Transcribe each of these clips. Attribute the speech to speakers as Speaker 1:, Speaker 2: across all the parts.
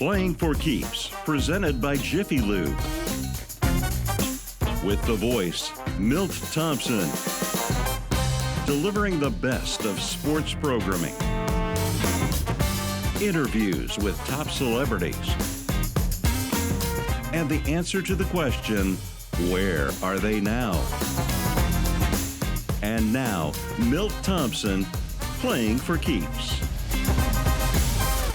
Speaker 1: Playing for Keeps, presented by Jiffy Lube. With the voice, Milt Thompson. Delivering the best of sports programming. Interviews with top celebrities. And the answer to the question, where are they now? And now, Milt Thompson, Playing for Keeps.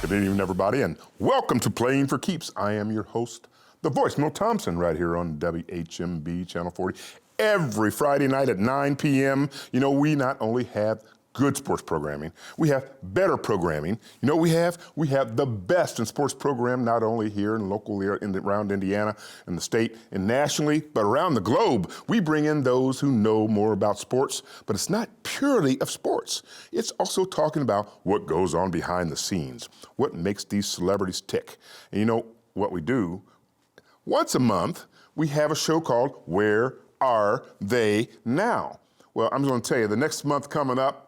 Speaker 2: Good evening, everybody, and welcome to Playing for Keeps. I am your host, the voice, Milt Thompson, right here on WHMB Channel 40. Every Friday night at 9 p.m., we not only have good sports programming, we have better programming. We have the best in sports program, not only here and locally around Indiana and the state and nationally, but around the globe. We bring in those who know more about sports, but it's not purely of sports. It's also talking about what goes on behind the scenes, what makes these celebrities tick. And what we do? Once a month, we have a show called Where Are They Now? Well, I'm going to tell you, the next month coming up,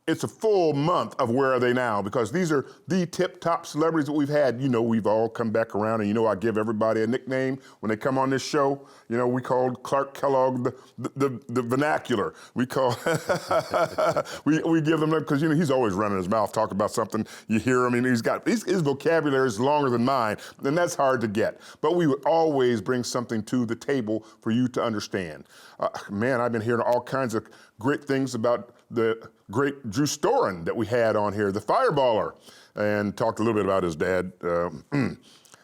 Speaker 2: it's a full month of Where Are They Now? Because these are the tip-top celebrities that we've had. We've all come back around, and I give everybody a nickname when they come on this show. We called Clark Kellogg the vernacular. We call we give them because he's always running his mouth, talking about something. You hear him, and his vocabulary is longer than mine, and that's hard to get. But we would always bring something to the table for you to understand. Man, I've been hearing all kinds of great things about the great Drew Storen that we had on here, the fireballer, and talked a little bit about his dad,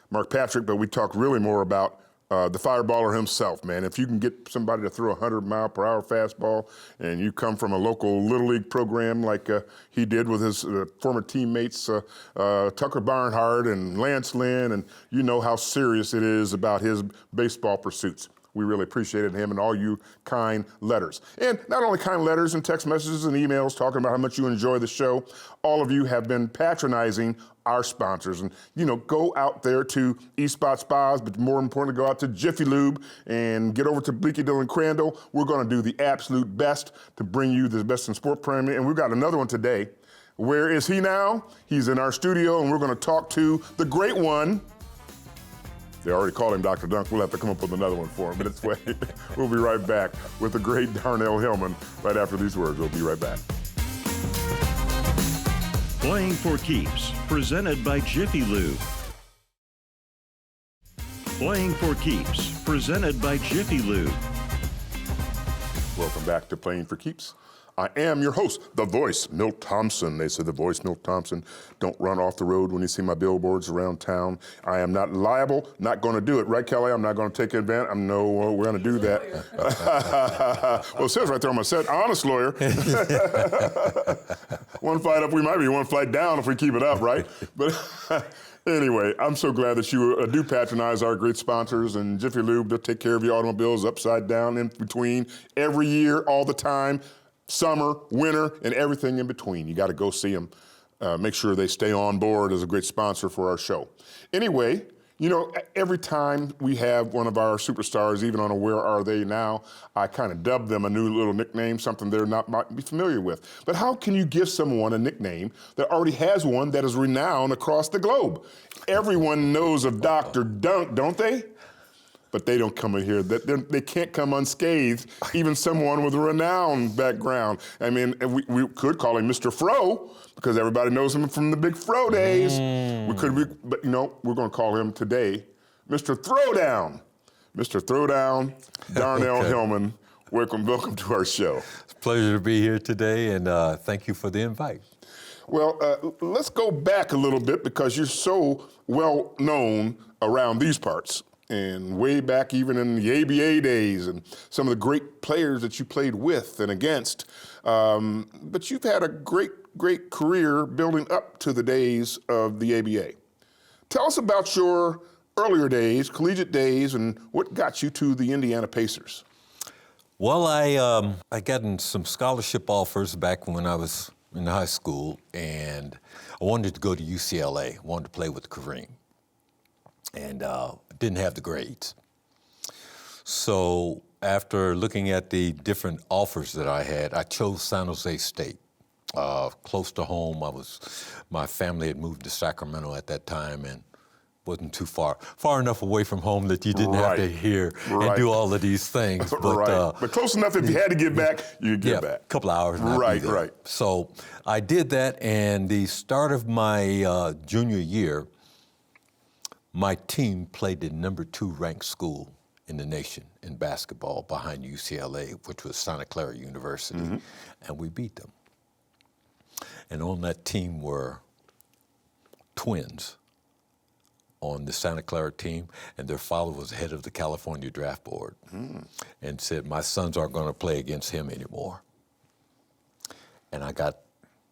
Speaker 2: Mark Patrick, but we talked really more about the fireballer himself, man. If you can get somebody to throw a 100-mile-per-hour fastball and you come from a local Little League program like he did with his former teammates, Tucker Barnhart and Lance Lynn, and you know how serious it is about his baseball pursuits. We really appreciated him and all you kind letters. And not only kind letters and text messages and emails talking about how much you enjoy the show, all of you have been patronizing our sponsors. And, go out there to East Spot Spas, but more importantly, go out to Jiffy Lube and get over to Bleaky Dillon Crandall. We're going to do the absolute best to bring you the best in sport programming. And we've got another one today. Where is he now? He's in our studio, and we're going to talk to the great one. They already called him Dr. Dunk. We'll have to come up with another one for him, but we'll be right back with the great Darnell Hillman right after these words. We'll be right back.
Speaker 1: Playing for Keeps, presented by Jiffy Lube. Playing for Keeps, presented by Jiffy Lube.
Speaker 2: Welcome back to Playing for Keeps. I am your host, the voice, Milt Thompson. They say the voice, Milt Thompson. Don't run off the road when you see my billboards around town. I am not liable, not going to do it. Right, Kelly? I'm not going to take advantage. We're going to do that. Well, it says right there on my set, honest lawyer. One flight up, we might be one flight down if we keep it up, right? But anyway, I'm so glad that you do patronize our great sponsors, and Jiffy Lube. They'll take care of your automobiles upside down, in between, every year, all the time. Summer, winter, and everything in between. You got to go see them. Make sure they stay on board as a great sponsor for our show. Anyway, every time we have one of our superstars, even on a Where Are They Now, I kind of dub them a new little nickname, something they're not might be familiar with. But how can you give someone a nickname that already has one that is renowned across the globe? Everyone knows of Dr. Dunk, don't they? But they don't come in here. They can't come unscathed, even someone with a renowned background. I mean, we could call him Mr. Fro, because everybody knows him from the Big Fro days. But we're going to call him today Mr. Throwdown. Mr. Throwdown, Darnell Hillman, welcome to our show.
Speaker 3: It's a pleasure to be here today, and thank you for the invite.
Speaker 2: Well, let's go back a little bit, because you're so well known around these parts. And way back even in the ABA days, and some of the great players that you played with and against. But you've had a great career building up to the days of the ABA. Tell us about your earlier days, collegiate days, and what got you to the Indiana Pacers.
Speaker 3: Well, I gotten some scholarship offers back when I was in high school, and I wanted to go to UCLA, wanted to play with Kareem. And didn't have the grades. So after looking at the different offers that I had, I chose San Jose State. Close to home, my family had moved to Sacramento at that time, and wasn't too far enough away from home that you didn't have to hear and do all of these things. But,
Speaker 2: but close enough if you had to get back, you'd get back.
Speaker 3: A couple of hours. And I'd be there.
Speaker 2: Right.
Speaker 3: So I did that, and the start of my junior year, my team played the number 2 ranked school in the nation in basketball behind UCLA, which was Santa Clara University, and we beat them. And on that team were twins on the Santa Clara team, and their father was head of the California Draft Board and said, my sons aren't going to play against him anymore. And I got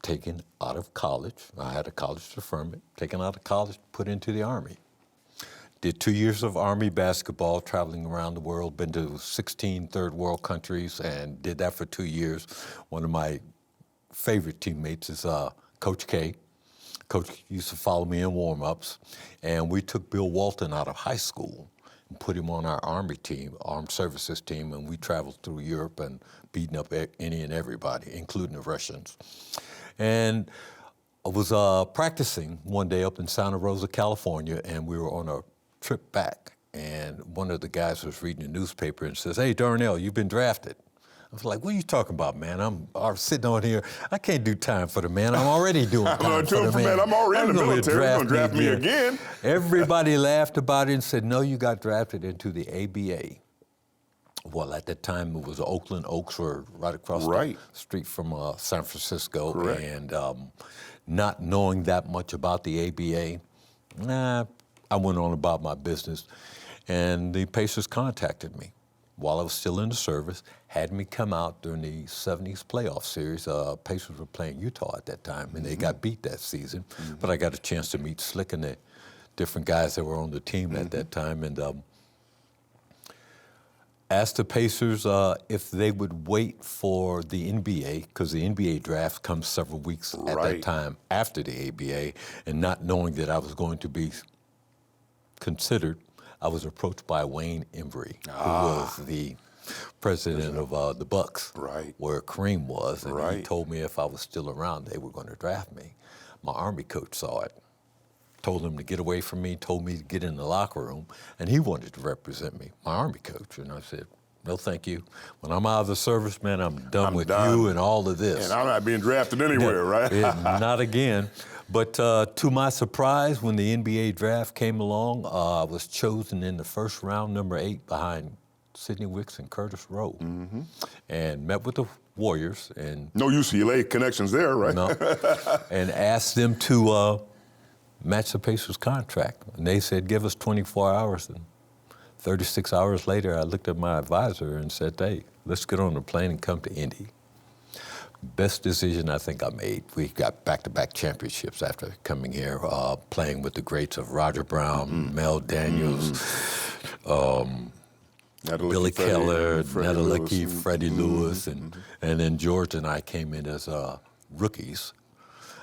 Speaker 3: taken out of college. I had a college deferment, taken out of college, put into the Army. Did 2 years of Army basketball, traveling around the world, been to 16 third world countries, and did that for 2 years. One of my favorite teammates is Coach K. Coach used to follow me in warm-ups, and we took Bill Walton out of high school and put him on our Army team, Armed Services team, and we traveled through Europe and beating up any and everybody, including the Russians. And I was practicing one day up in Santa Rosa, California, and we were on a trip back, and one of the guys was reading the newspaper and says, "Hey, Darnell, you've been drafted." I was like, "What are you talking about, man? I'm sitting on here. I can't do time for the man. I'm already doing time for the man.
Speaker 2: I'm already in the military. You're going to draft me again."
Speaker 3: Everybody laughed about it and said, "No, you got drafted into the ABA." Well, at that time, it was Oakland. Oaks were right across the street from San Francisco.
Speaker 2: Correct.
Speaker 3: And not knowing that much about the ABA, I went on about my business. And the Pacers contacted me while I was still in the service, had me come out during the 70s playoff series. Pacers were playing Utah at that time, and they got beat that season. But I got a chance to meet Slick and the different guys that were on the team at that time, and asked the Pacers if they would wait for the NBA, because the NBA draft comes several weeks at that time after the ABA, and not knowing that I was going to be considered, I was approached by Wayne Embry, who was the president of the Bucks, where Kareem was, and he told me if I was still around, they were going to draft me. My Army coach saw it, told him to get away from me, told me to get in the locker room, and he wanted to represent me, my Army coach. And I said, "No, thank you. When I'm out of the service, man, I'm done with you and all of this.
Speaker 2: And I'm not being drafted anywhere, right?"
Speaker 3: Not again. But to my surprise, when the NBA draft came along, I was chosen in the first round, number 8, behind Sidney Wicks and Curtis Rowe, and met with the Warriors. And
Speaker 2: no UCLA connections there, right?
Speaker 3: No. And asked them to match the Pacers contract. And they said, "Give us 24 hours. And 36 hours later, I looked at my advisor and said, "Hey, let's get on the plane and come to Indy." Best decision I think I made. We got back-to-back championships after coming here, playing with the greats of Roger Brown, Mel Daniels, Billy Keller, Nedelicki, Freddie Lewis, and then George and I came in as rookies,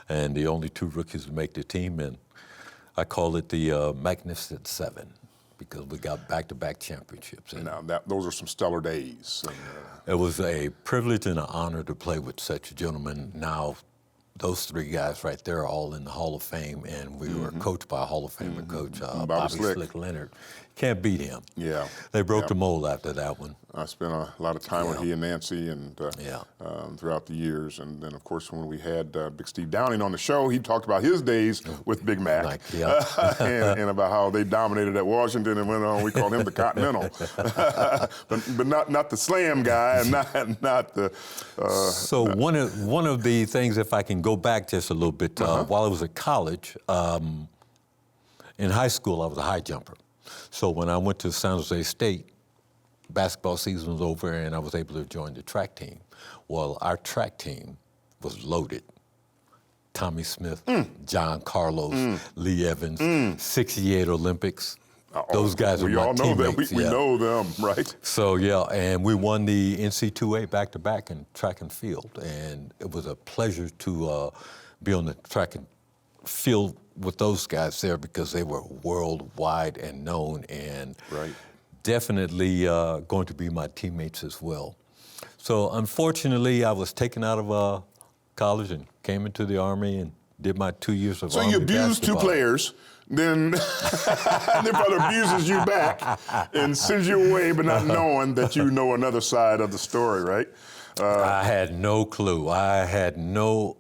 Speaker 3: and the only 2 rookies to make the team, and I call it the Magnificent Seven, because we got back-to-back championships. And
Speaker 2: now, those are some stellar days.
Speaker 3: It was a privilege and an honor to play with such gentlemen. Now, those 3 guys right there are all in the Hall of Fame, and we were coached by a Hall of Famer coach, Bobby Slick Leonard. Can't beat him.
Speaker 2: Yeah.
Speaker 3: They broke the mold after that one.
Speaker 2: I spent a lot of time with he and Nancy and throughout the years. And then, of course, when we had Big Steve Downing on the show, he talked about his days with Big Mac and about how they dominated at Washington and went on. We called him the Continental. but not the slam guy and not the...
Speaker 3: So one of the things, if I can go back just a little bit, while I was at college, in high school, I was a high jumper. So when I went to San Jose State, basketball season was over and I was able to join the track team. Well, our track team was loaded. Tommy Smith, John Carlos, Lee Evans, 68 Olympics. Those guys are my teammates.
Speaker 2: We know them, right?
Speaker 3: So, and we won the NC2A back-to-back in track and field. And it was a pleasure to be on the track and field with those guys there, because they were worldwide and known, and definitely going to be my teammates as well. So unfortunately, I was taken out of college and came into the Army and did my 2 years of Army
Speaker 2: basketball. So you abused 2 players then their brother abuses you back and sends you away, but not knowing that you know another side of the story, right?
Speaker 3: I had no clue. I had no.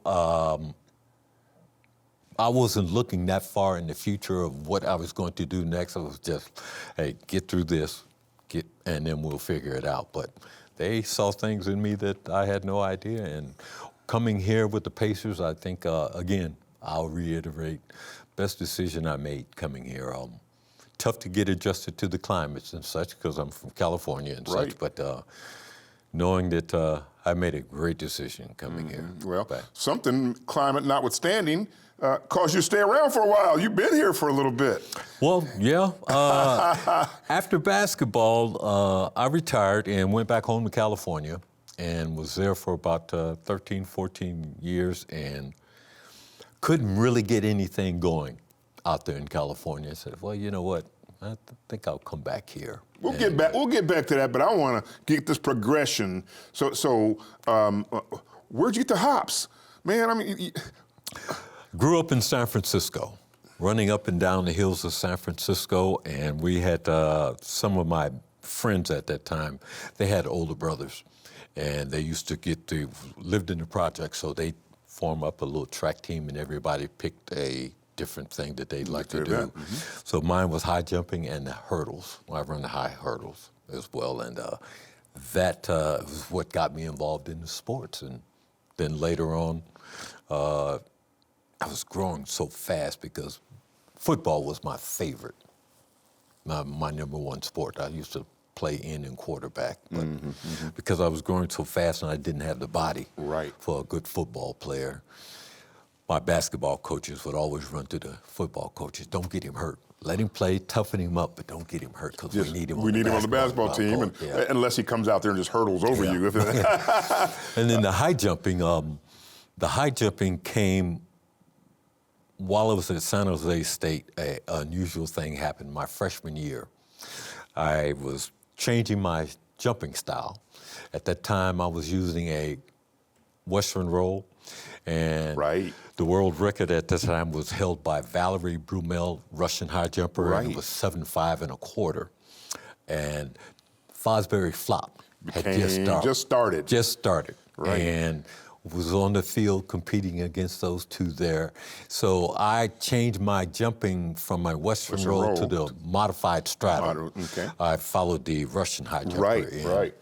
Speaker 3: I wasn't looking that far in the future of what I was going to do next. I was just, hey, get through this, and then we'll figure it out. But they saw things in me that I had no idea. And coming here with the Pacers, I think, again, I'll reiterate, best decision I made coming here. Tough to get adjusted to the climates and such because I'm from California and
Speaker 2: Right.
Speaker 3: such. But knowing that I made a great decision coming here.
Speaker 2: Well, something, climate notwithstanding, caused you to stay around for a while. You've been here for a little bit.
Speaker 3: Well, yeah. After basketball, I retired and went back home to California and was there for about 13, 14 years and couldn't really get anything going out there in California. I said, well, you know what? I think I'll come back here.
Speaker 2: We'll get back to that, but I want to get this progression. So, where'd you get the hops? Man, I mean...
Speaker 3: Grew up in San Francisco, running up and down the hills of San Francisco, and we had some of my friends at that time, they had older brothers, and they used to lived in the project, so they form up a little track team, and everybody picked a different thing that they'd like to do. Mm-hmm. So mine was high jumping and the hurdles. I run the high hurdles as well, and that was what got me involved in the sports. And then later on, I was growing so fast because football was my favorite, my number one sport. I used to play in and quarterback, but because I was growing so fast and I didn't have the body for a good football player, my basketball coaches would always run to the football coaches, don't get him hurt. Let him play, toughen him up, but don't get him hurt because we need him on the basketball team.
Speaker 2: And, unless he comes out there and just hurdles over you.
Speaker 3: And then the high jumping came while I was at San Jose State. An unusual thing happened my freshman year. I was changing my jumping style. At that time, I was using a Western roll, and the world record at that time was held by Valerie Brumel, Russian high jumper, and it was 7.5 1/4. And Fosbury Flop had just started. And was on the field competing against those two there. So I changed my jumping from my Western roll to the modified straddle. I followed the Russian high jumper.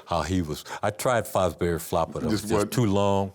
Speaker 3: How he was. I tried Fosbury Flop, but it was just too long.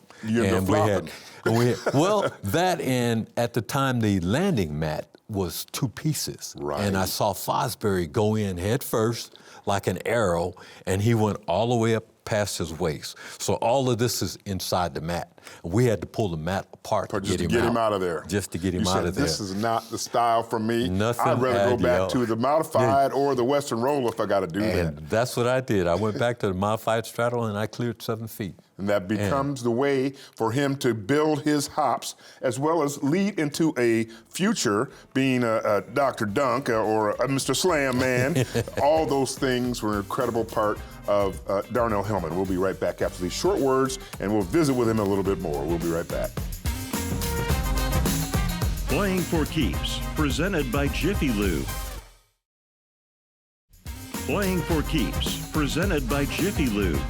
Speaker 3: Well, that and at the time the landing mat was 2 pieces. And I saw Fosbury go in head first like an arrow, and he went all the way up past his waist. So all of this is inside the mat. We had to pull the mat apart to get him out of there. Just to get him out of there.
Speaker 2: This is not the style for me.
Speaker 3: I'd
Speaker 2: rather go back to the modified or the Western roll if I got to do that.
Speaker 3: And that's what I did. I went back to the modified straddle and I cleared 7 feet.
Speaker 2: And that becomes the way for him to build his hops as well as lead into a future being a Dr. Dunk or a Mr. Slam Man. All those things were an incredible part of Darnell Hillman. We'll be right back after these short words, and we'll visit with him a little bit more. We'll be right back.
Speaker 1: Playing for Keeps, presented by Jiffy Lube. Playing for Keeps, presented by Jiffy Lube.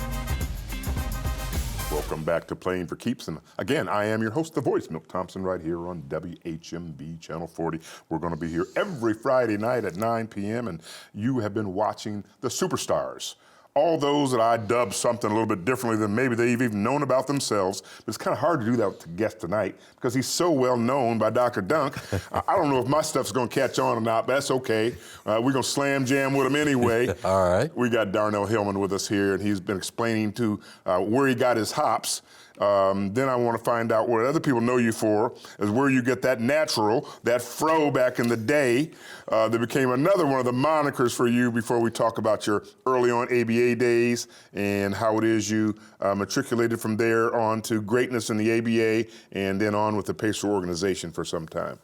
Speaker 2: Welcome back to Playing for Keeps. And again, I am your host, The Voice, Milt Thompson, right here on WHMB Channel 40. We're going to be here every Friday night at 9 p.m. And you have been watching the superstars. All those that I dubbed something a little bit differently than maybe they've even known about themselves. But it's kind of hard to do that with the guest tonight because he's so well known by Dr. Dunk. I don't know if my stuff's going to catch on or not, but that's okay. We're going to slam jam with him anyway.
Speaker 3: All right.
Speaker 2: We got Darnell Hillman with us here, and he's been explaining to where he got his hops. Then I want to find out what other people know you for, is where you get that natural, that fro back in the day that became another one of the monikers for you before we talk about your early on ABA days and how it is you matriculated from there on to greatness in the ABA and then on with the Pacer organization for some time.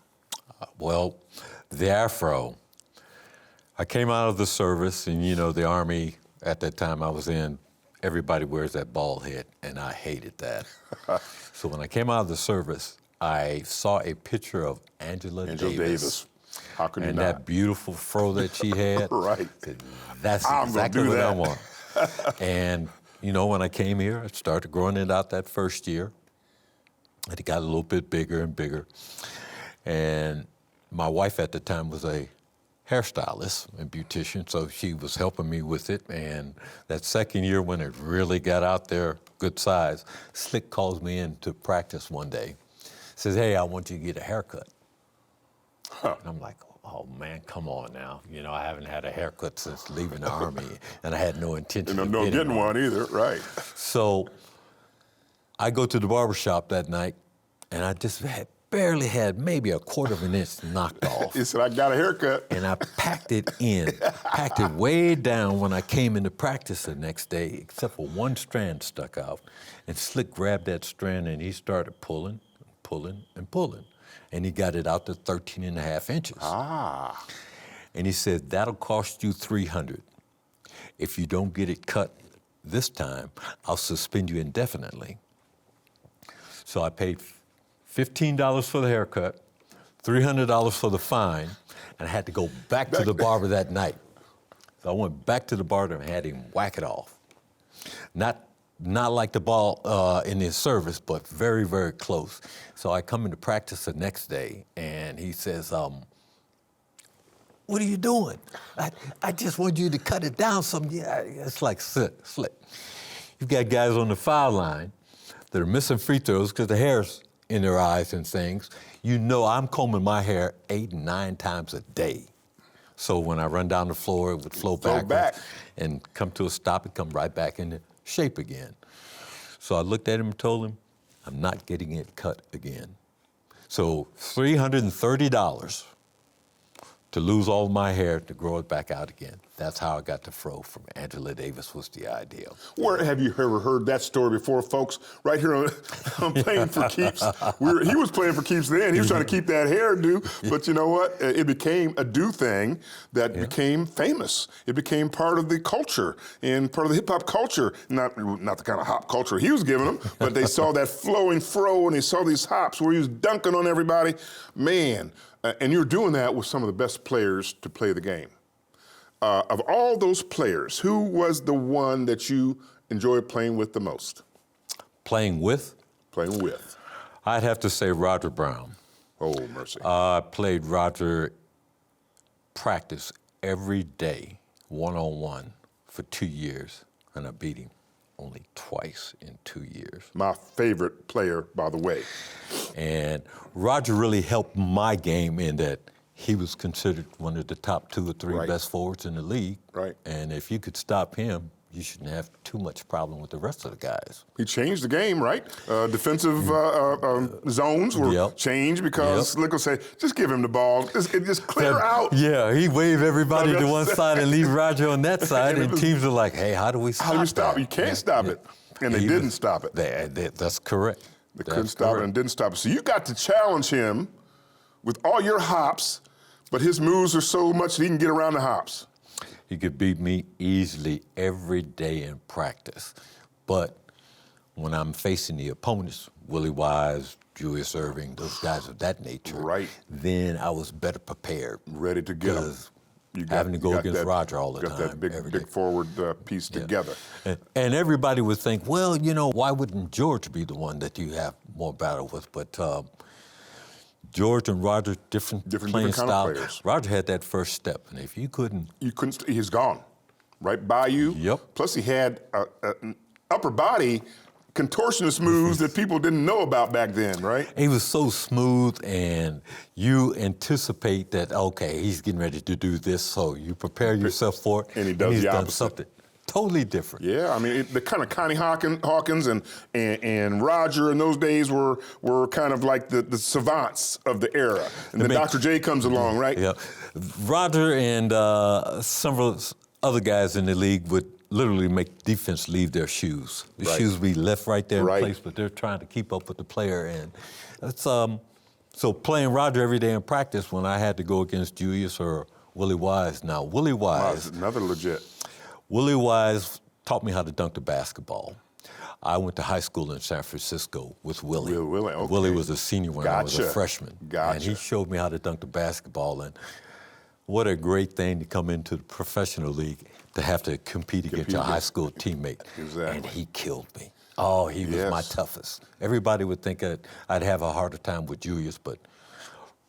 Speaker 3: Well, the afro, I came out of the service and, you know, the Army at that time I was in, everybody wears that bald head, and I hated that. So when I came out of the service, I saw a picture of Angela Davis.
Speaker 2: How can you
Speaker 3: And
Speaker 2: not?
Speaker 3: that beautiful fro that she had.
Speaker 2: Right.
Speaker 3: That's
Speaker 2: I'm gonna
Speaker 3: exactly
Speaker 2: do
Speaker 3: what I
Speaker 2: that.
Speaker 3: want. And, you know, when I came here, I started growing it out that first year. And it got a little bit bigger and bigger. And my wife at the time was a hairstylist and beautician, so she was helping me with it. And that second year when it really got out there, good size, Slick calls me in to practice one day. Says, hey, I want you to get a haircut. And I'm like, oh man, come on now. You know, I haven't had a haircut since leaving the Army, and I had no intention of
Speaker 2: getting one either, right.
Speaker 3: So I go to the barbershop that night, and I just barely had maybe a quarter of an inch knocked off.
Speaker 2: He said, I got a haircut.
Speaker 3: And I packed it way down when I came into practice the next day, except for one strand stuck out. And Slick grabbed that strand and he started pulling, and pulling. And he got it out to 13 and a half inches.
Speaker 2: Ah.
Speaker 3: And he said, that'll cost you $300. If you don't get it cut this time, I'll suspend you indefinitely. So I paid $15 for the haircut, $300 for the fine, and I had to go back to the barber that night. So I went back to the barber and had him whack it off. Not like the ball in his service, but very, very close. So I come into practice the next day, and he says, what are you doing? I just want you to cut it down some. Yeah, it's like Slick. You've got guys on the foul line that are missing free throws because the hair's in their eyes and things. You know I'm combing my hair 8 and 9 times a day. So when I run down the floor, it would flow back and come to a stop and come right back into shape again. So I looked at him and told him, I'm not getting it cut again. So $330 to lose all my hair to grow it back out again. That's how I got the fro from Angela Davis was the idea.
Speaker 2: Where have you ever heard that story before, folks? Right here on Playing for Keeps. He was playing for keeps then. He was trying to keep that hairdo. But you know what? It became a do thing that became famous. It became part of the culture and part of the hip-hop culture. Not the kind of hop culture he was giving them, but they saw that flowing fro and they saw these hops where he was dunking on everybody. Man, and you're doing that with some of the best players to play the game. Of all those players, who was the one that you enjoyed playing with the most?
Speaker 3: Playing with?
Speaker 2: Playing with.
Speaker 3: I'd have to say Roger Brown.
Speaker 2: Oh, mercy.
Speaker 3: I played Roger practice every day, one-on-one, for 2 years, and I beat him only twice in 2 years.
Speaker 2: My favorite player, by the way.
Speaker 3: And Roger really helped my game in that he was considered one of the top 2 or 3 best forwards in the league.
Speaker 2: Right.
Speaker 3: And if you could stop him, you shouldn't have too much problem with the rest of the guys.
Speaker 2: He changed the game, right? Defensive zones were changed because Slick will say, just give him the ball. Just clear out.
Speaker 3: Yeah, he waved everybody to one side and leave Roger on that side, and teams are like, hey, how do we stop
Speaker 2: How do you stop
Speaker 3: that?
Speaker 2: it? You can't stop it. And they didn't stop it.
Speaker 3: That's correct.
Speaker 2: They couldn't stop it and didn't stop it. So you got to challenge him with all your hops, but his moves are so much that he can get around the hops.
Speaker 3: He could beat me easily every day in practice. But when I'm facing the opponents, Willie Wise, Julius Erving, those guys of that nature, then I was better prepared.
Speaker 2: Ready to get them.
Speaker 3: Having to go against Roger all the time.
Speaker 2: Got that big forward piece together.
Speaker 3: And everybody would think, well, you know, why wouldn't George be the one that you have more battle with? But George and Roger, different playing
Speaker 2: kind
Speaker 3: style.
Speaker 2: of players.
Speaker 3: Roger had that first step, and if you couldn't...
Speaker 2: He's gone, right by you.
Speaker 3: Yep.
Speaker 2: Plus he had an upper body contortionist moves that people didn't know about back then, right?
Speaker 3: He was so smooth, and you anticipate that, okay, he's getting ready to do this, so you prepare yourself for it.
Speaker 2: And he does the opposite.
Speaker 3: Done something totally different.
Speaker 2: Yeah, I mean, the kind of Connie Hawkins and Roger in those days were kind of like the savants of the era. And then Dr. J comes along, right?
Speaker 3: Yeah. Roger and several other guys in the league would literally make defense leave their shoes. The shoes would be left right there in place, but they're trying to keep up with the player. And that's, so playing Roger every day in practice when I had to go against Julius or Willie Wise. Now, Willie Wise...
Speaker 2: Another legit.
Speaker 3: Willie Wise taught me how to dunk the basketball. I went to high school in San Francisco with Willie.
Speaker 2: Willie, okay.
Speaker 3: Willie was a senior when I was a
Speaker 2: Gotcha.
Speaker 3: freshman.
Speaker 2: Gotcha.
Speaker 3: And he showed me how to dunk the basketball. And what a great thing to come into the professional league to have to compete against your high school teammate.
Speaker 2: Exactly.
Speaker 3: And he killed me. Oh, he was my toughest. Everybody would think I'd have a harder time with Julius, but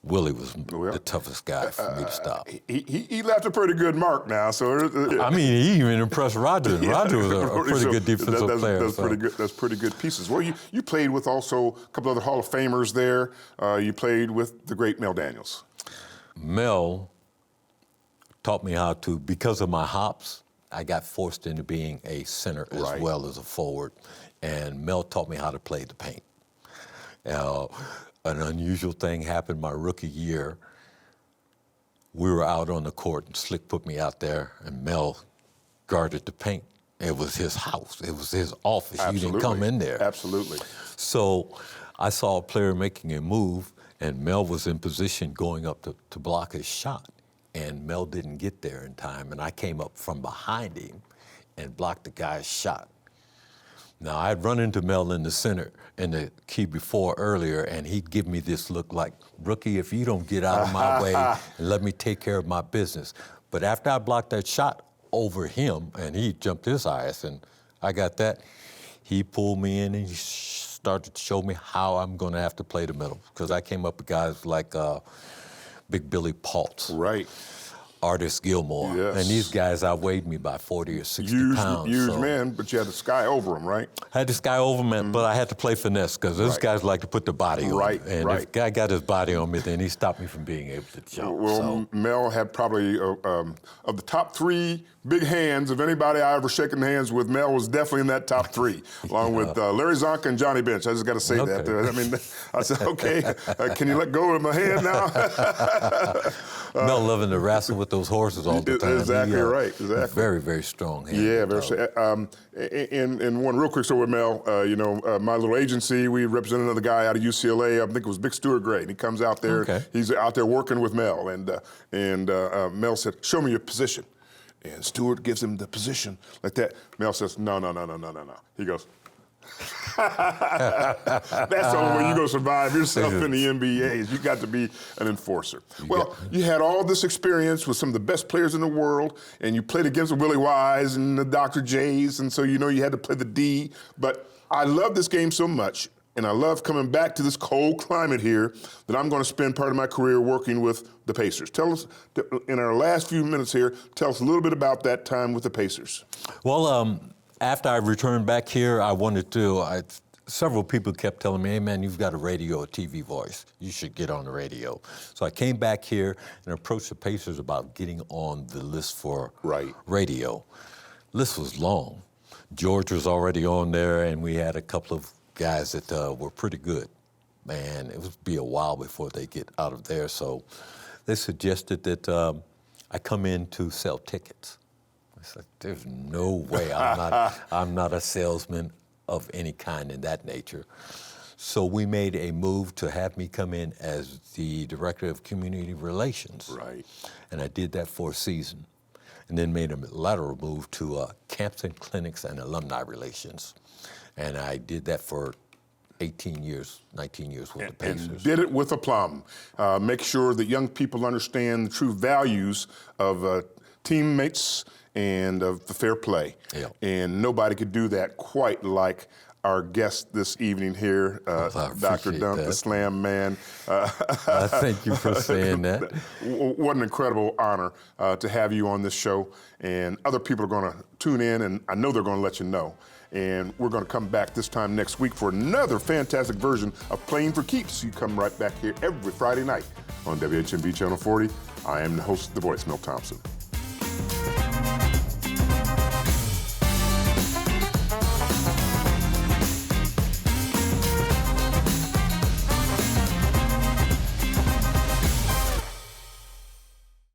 Speaker 3: Willie was the toughest guy for me to stop.
Speaker 2: He left a pretty good mark now. So
Speaker 3: I mean, he even impressed Roger. And Roger was a pretty good defensive player.
Speaker 2: That's pretty good. That's pretty good pieces. Well, you played with also a couple other Hall of Famers there. You played with the great Mel Daniels.
Speaker 3: Mel taught me how to, because of my hops, I got forced into being a center as well as a forward. And Mel taught me how to play the paint. An unusual thing happened my rookie year. We were out on the court, and Slick put me out there, and Mel guarded the paint. It was his house. It was his office.
Speaker 2: Absolutely.
Speaker 3: You didn't come in there.
Speaker 2: Absolutely.
Speaker 3: So I saw a player making a move, and Mel was in position going up to block his shot. And Mel didn't get there in time, and I came up from behind him and blocked the guy's shot. Now, I'd run into Mel in the center in the key before earlier, and he'd give me this look like, rookie, if you don't get out of my way and let me take care of my business. But after I blocked that shot over him, and he jumped his ass, and I got that, he pulled me in and he started to show me how I'm going to have to play the middle, because I came up with guys like Big Billy Paltz.
Speaker 2: Right.
Speaker 3: Artis Gilmore.
Speaker 2: Yes.
Speaker 3: And these guys outweighed me by 40 or 60 pounds.
Speaker 2: Huge
Speaker 3: so
Speaker 2: man, but you had the sky over him, right?
Speaker 3: I had this guy over me, but I had to play finesse because those guys like to put the body on me. And if a guy got his body on me, then he stopped me from being able to jump.
Speaker 2: Well, Mel had probably, of the top three big hands, of anybody I ever shaken hands with, Mel was definitely in that top three, along with Larry Zonka and Johnny Bench. I just got to say that. I mean, I said, okay, can you let go of my hand now?
Speaker 3: Mel loving to wrestle with those horses all the time.
Speaker 2: Exactly right. Exactly.
Speaker 3: Very, very strong hand.
Speaker 2: Yeah, very strong. And one real quick story with Mel, my little agency, we represented another guy out of UCLA. I think it was Big Stuart Gray. And he comes out there.
Speaker 3: Okay.
Speaker 2: He's out there working with Mel. And Mel said, show me your position. And Stuart gives him the position like that. Mel says, no. He goes, that's the only way you're going to survive yourself in the NBA. You got to be an enforcer. Well, you had all this experience with some of the best players in the world, and you played against the Willie Wise and the Dr. J's, and so you had to play the D. But I love this game so much, and I love coming back to this cold climate here, that I'm going to spend part of my career working with the Pacers. Tell us, in our last few minutes here, tell us a little bit about that time with the Pacers.
Speaker 3: Well, after I returned back here, I wanted to, several people kept telling me, hey man, you've got a radio or TV voice. You should get on the radio. So I came back here and approached the Pacers about getting on the list for radio. List was long. George was already on there, and we had a couple of guys that were pretty good. Man, it would be a while before they get out of there. So they suggested that I come in to sell tickets. I said, there's no way. I'm not a salesman of any kind in that nature. So we made a move to have me come in as the director of community relations.
Speaker 2: Right.
Speaker 3: And I did that for a season, and then made a lateral move to camps and clinics and alumni relations. And I did that for 19 years with the Pacers.
Speaker 2: And did it with aplomb. Make sure that young people understand the true values of teammates and of the fair play.
Speaker 3: Yeah.
Speaker 2: And nobody could do that quite like our guest this evening here, Dr. Dunk, the Slam Man.
Speaker 3: Thank you for saying that.
Speaker 2: What an incredible honor to have you on this show. And other people are going to tune in, and I know they're going to let you know. And we're going to come back this time next week for another fantastic version of Playing for Keeps. You come right back here every Friday night on WHMB Channel 40. I am the host of The Voice, Milt Thompson.